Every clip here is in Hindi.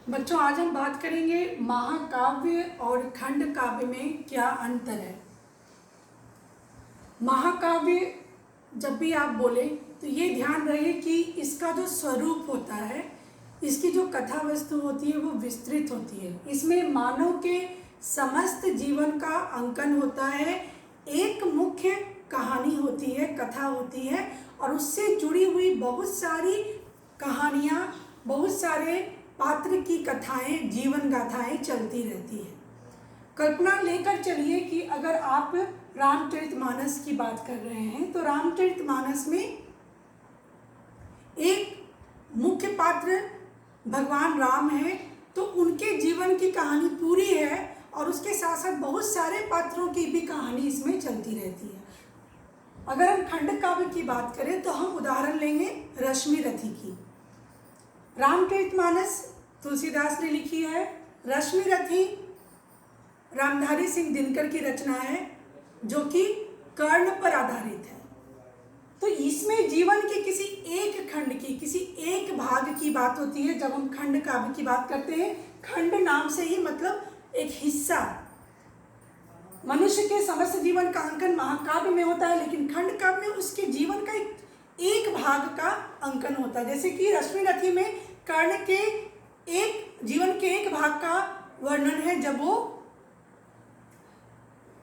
बच्चों, आज हम बात करेंगे महाकाव्य और खंड काव्य में क्या अंतर है। महाकाव्य जब भी आप बोले तो ये ध्यान रहे कि इसका जो स्वरूप होता है, इसकी जो कथा वस्तु होती है वो विस्तृत होती है। इसमें मानव के समस्त जीवन का अंकन होता है। एक मुख्य कहानी होती है, कथा होती है, और उससे जुड़ी हुई बहुत सारी कहानियाँ, बहुत सारे पात्र की कथाएं, जीवन गाथाएं चलती रहती है। कल्पना लेकर चलिए कि अगर आप रामचरितमानस की बात कर रहे हैं तो रामचरितमानस में एक मुख्य पात्र भगवान राम है, तो उनके जीवन की कहानी पूरी है और उसके साथ साथ बहुत सारे पात्रों की भी कहानी इसमें चलती रहती है। अगर हम खंड काव्य की बात करें तो हम उदाहरण लेंगे रश्मिरथी की। रामचरितमानस तुलसीदास ने लिखी है, रश्मिरथी रामधारी सिंह दिनकर की रचना है जो कि कर्ण पर आधारित है। तो इसमें जीवन के किसी एक खंड की, किसी एक भाग की बात होती है। जब हम खंड काव्य की बात करते हैं, खंड नाम से ही मतलब एक हिस्सा। मनुष्य के समस्त जीवन का अंकन महाकाव्य में होता है, लेकिन खंड काव्य में उसके जीवन का एक भाग का अंकन होता है। जैसे कि रश्मिरथी में कर्ण के एक जीवन के एक भाग का वर्णन है, जब वो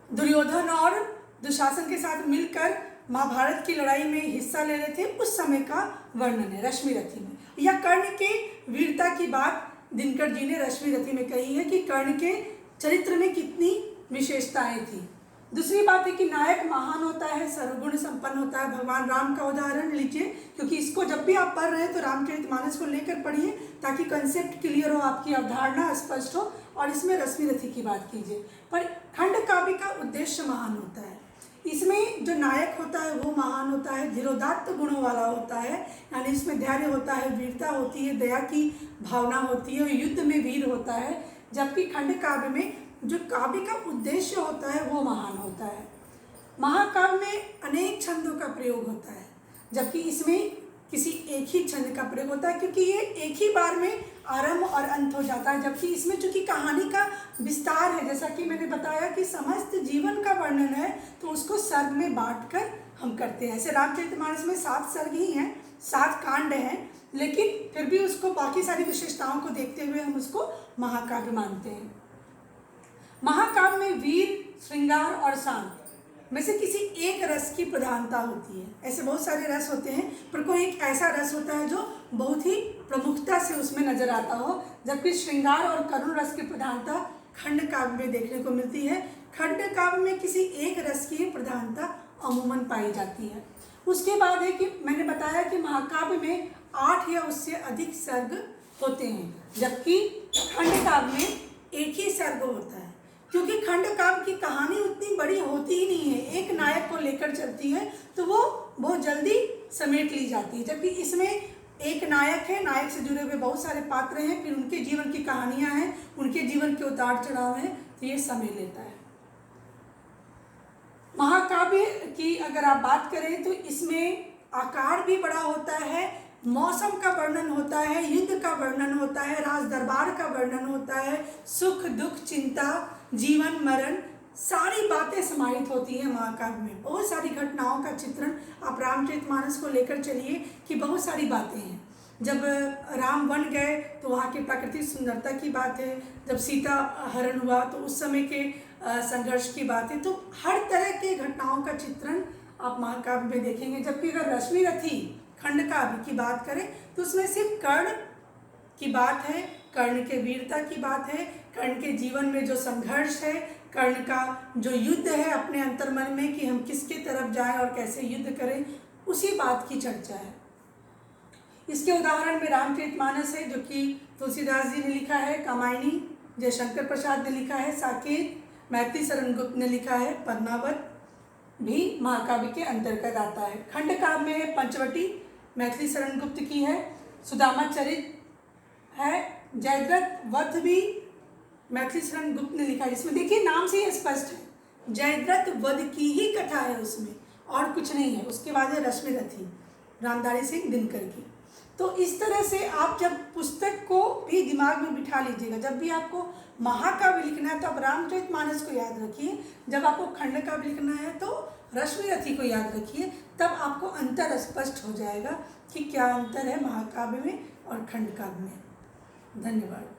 दुर्योधन और दुशासन के साथ मिलकर महाभारत की लड़ाई में हिस्सा ले रहे थे, उस समय का वर्णन है रश्मिरथी में। या कर्ण के वीरता की बात दिनकर जी ने रश्मिरथी में कही है कि कर्ण के चरित्र में कितनी विशेषताएं थी। दूसरी बात है कि नायक महान होता है, सर्वगुण संपन्न होता है। भगवान राम का उदाहरण लीजिए, क्योंकि इसको जब भी आप पढ़ रहे हैं तो रामचरितमानस को लेकर पढ़िए ताकि कंसेप्ट क्लियर हो, आपकी अवधारणा स्पष्ट हो, और इसमें रश्मिरथी की बात कीजिए। पर खंड काव्य का उद्देश्य महान होता है। इसमें जो नायक होता है वो महान होता है, धीरोदात्त गुणों वाला होता है, यानी इसमें धैर्य होता है, वीरता होती है, दया की भावना होती है, युद्ध में वीर होता है। जबकि खंड काव्य में जो काव्य का उद्देश्य होता है वो महान होता है। महाकाव्य में अनेक छंदों का प्रयोग होता है, जबकि इसमें किसी एक ही छंद का प्रयोग होता है, क्योंकि ये एक ही बार में आरंभ और अंत हो जाता है। जबकि इसमें चूंकि कहानी का विस्तार है, जैसा कि मैंने बताया कि समस्त जीवन का वर्णन है, तो उसको सर्ग में बांटकर हम करते हैं। ऐसे रामचरितमानस में 7 सर्ग ही हैं, 7 कांड हैं, लेकिन फिर भी उसको बाकी सारी विशेषताओं को देखते हुए हम उसको महाकाव्य मानते हैं। महाकाव्य में वीर, श्रृंगार और शांत में से किसी एक रस की प्रधानता होती है। ऐसे बहुत सारे रस होते हैं, पर कोई एक ऐसा रस होता है जो बहुत ही प्रमुखता से उसमें नजर आता हो, जबकि श्रृंगार और करुण रस की प्रधानता खंड काव्य में देखने को मिलती है। खंड काव्य में किसी एक रस की प्रधानता अमूमन पाई जाती है। उसके बाद है कि मैंने बताया कि महाकाव्य में 8 या उससे अधिक सर्ग होते हैं, जबकि खंड काव्य में एक ही सर्ग होता है। क्योंकि खंड काव्य की कहानी उतनी बड़ी होती ही नहीं है, एक नायक को लेकर चलती है तो वो बहुत जल्दी समेट ली जाती है। जबकि इसमें एक नायक है, नायक से जुड़े हुए बहुत सारे पात्र हैं, फिर उनके जीवन की कहानियां हैं, उनके जीवन के उतार चढ़ाव हैं, तो ये समय लेता है। महाकाव्य की अगर आप बात करें तो इसमें आकार भी बड़ा होता है, मौसम का वर्णन होता है, युद्ध का वर्णन होता है, राज दरबार का वर्णन होता है, सुख दुख, चिंता, जीवन मरण, सारी बातें समाहित होती है महाकाव्य में। बहुत सारी घटनाओं का चित्रण आप रामचरितमानस को लेकर चलिए कि बहुत सारी बातें हैं। जब राम वन गए तो वहाँ की प्राकृतिक सुंदरता की बात है, जब सीता हरण हुआ तो उस समय के संघर्ष की बात है। तो हर तरह के घटनाओं का चित्रण आप महाकाव्य में देखेंगे। जबकि अगर रश्मिरथी खंड काव्य की बात करें तो उसमें सिर्फ कर्ण की बात है, कर्ण के वीरता की बात है, कर्ण के जीवन में जो संघर्ष है, कर्ण का जो युद्ध है अपने अंतर्मन में कि हम किसके तरफ जाएं और कैसे युद्ध करें, उसी बात की चर्चा है। इसके उदाहरण में रामचरितमानस है जो कि तुलसीदास जी ने लिखा है, कामायनी जयशंकर प्रसाद ने लिखा है, साकेत मैथिली शरण गुप्त ने लिखा है, पद्मावत भी महाकाव्य के अंतर्गत आता है। खंड काव्य में पंचवटी मैथिली शरण गुप्त की है, सुदामा चरित है, जयद्रथ वध भी मैथिली शरण गुप्त ने लिखा है। इसमें देखिए नाम से ही स्पष्ट है, जयद्रथ वध की ही कथा है उसमें, और कुछ नहीं है। उसके बाद है रश्मिरथी रामधारी सिंह दिनकर की। तो इस तरह से आप जब पुस्तक को भी दिमाग में बिठा लीजिएगा, जब भी आपको महाकाव्य लिखना है तो आप रामचरितमानस को याद रखिए, जब आपको खंडकाव्य लिखना है तो रश्मिरथी को याद रखिए, तब आपको अंतर स्पष्ट हो जाएगा कि क्या अंतर है महाकाव्य में और खंडकाव्य में। धन्यवाद।